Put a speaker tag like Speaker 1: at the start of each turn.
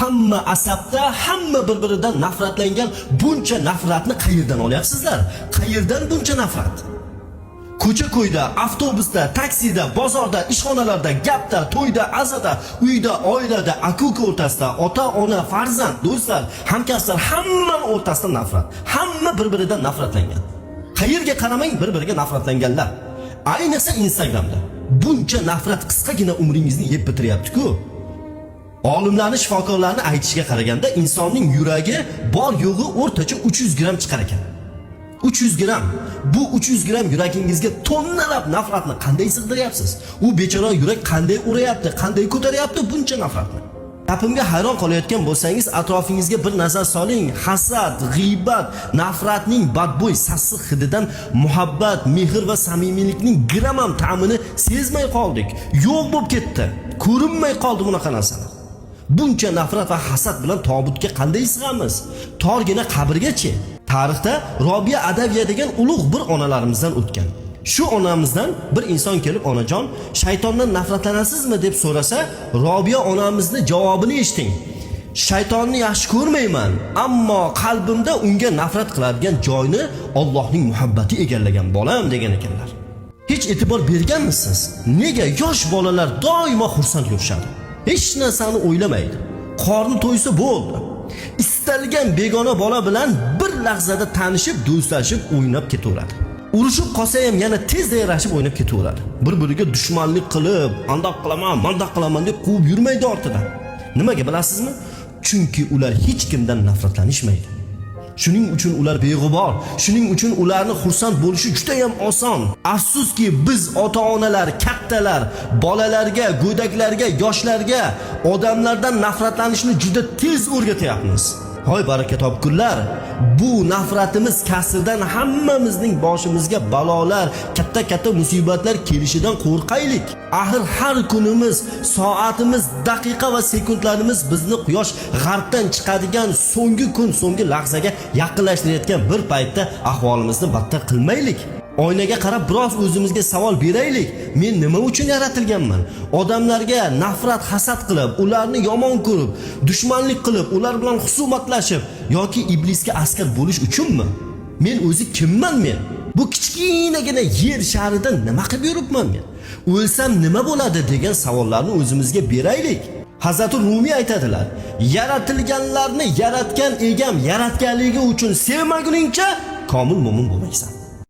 Speaker 1: hamma asabda, hamma bir-biridan nafratlangan buncha nafratni qayerdan olyapsizlar? Qayerdan buncha nafrat? Ko'cha-ko'yda, avtobusda, taksida, bozorda, ishxonalarda, gapda, to'yda, azada, uyda, oilada, aka-uka o'rtasida, ota-ona, farzand, do'stlar, hamkasblar hamma o'rtasida nafrat. Hamma bir-biridan nafratlangan. Qayerga qaramang bir-biriga nafratlanganlar. Ayniqsa Instagramda. Buncha nafrat qisqagina umringizni yeb bitiryapti-ku. Olimlarning, shifokorlarning aytishiga qaraganda insonning yuragi bor yo'g'i o'rtacha 300 gram chiqar ekan. 300 gram. Bu 300 gram yuragingizga tonnalab nafratni qanday sig'diryapsiz? U bechora yurak qanday urayapti, qanday ko'taryapti buncha nafratni? Gapimga hayron qolayotgan bo'lsangiz, atrofingizga bir nazar soling. Hasad, g'iybat, nafratning badbo'y sassiq hididan muhabbat, mehr va samimiylikning gram ham ta'mini sezmay qoldik. Yo'q bo'lib ketdi. Ko'rinmay qoldi bunaqa narsalar. Buncha nafrat va hasad bilan tobutga qanday sig'amiz? Torgina qabrgachi? Tarixda Robiya Adaviya degan ulug' bir onalarimizdan o'tgan. Shu onamizdan bir inson kelib, "Onajon, shaytondan nafratlanasizmi?" deb so'rasa, Robiya onamizni javobini eshiting. "Shaytonni yaxshi ko'rmayman, ammo qalbimda unga nafrat qiladigan joyni Allohning muhabbati egallagan bolam" degan ekanlar. Hech e'tibor berganmisiz? Nega yosh bolalar doimo xursand yurishadi? Hech narsani o'ylamaydi. Qorni to'ysa bo'ldi. Istalgan begona bola bilan bir lahzada tanishib, do'stlashib, o'ynab ketaveradi. Urushib qolsa ham yana tezda yarashib o'ynab ketaveradi. Bir-biriga dushmanlik qilib, "Andoq qilaman, mandoq qilaman" deb quvib yurmaydi ortidan. Nimaga bilasizmi? Chunki ular hech kimdan nafratlanishmaydi. Shuning uchun ular beg'ubor. Shuning uchun ularni xursand bo'lishi juda ham oson. Afsuski biz ota-onalar, kattalar bolalarga, go'daklarga, yoshlarga odamlardan nafratlanishni juda tez o'rgatyapmiz. Hoy baraka topkunlar, bu nafratimiz kasridan hammamizning boshimizga balolar, katta-katta musibatlar kelishidan qo'rqaylik. Axir har kunimiz, soatimiz, daqiqa va sekundlarimiz bizni quyosh g'arbdan chiqadigan so'nggi kun, so'nggi lahzaga yaqinlashtirayotgan bir paytda ahvolimizni battar qilmaylik. Oynaga qarab biroz o'zimizga savol beraylik. Men nima uchun yaratilganman? Odamlarga nafrat, hasad qilib, ularni yomon ko'rib, dushmanlik qilib, ular bilan husumatlashib yoki iblisga askar bo'lish uchunmi? Men o'zi kimman men? Bu kichkinagina yer sharida nima qilib yuribman men? O'lsam nima bo'ladi degan savollarni o'zimizga beraylik. Hazrat Rumiy aytadilar: "Yaratilganlarni yaratgan egam yaratganligi uchun sevmaguningcha komil mo'min bo'lmaysan."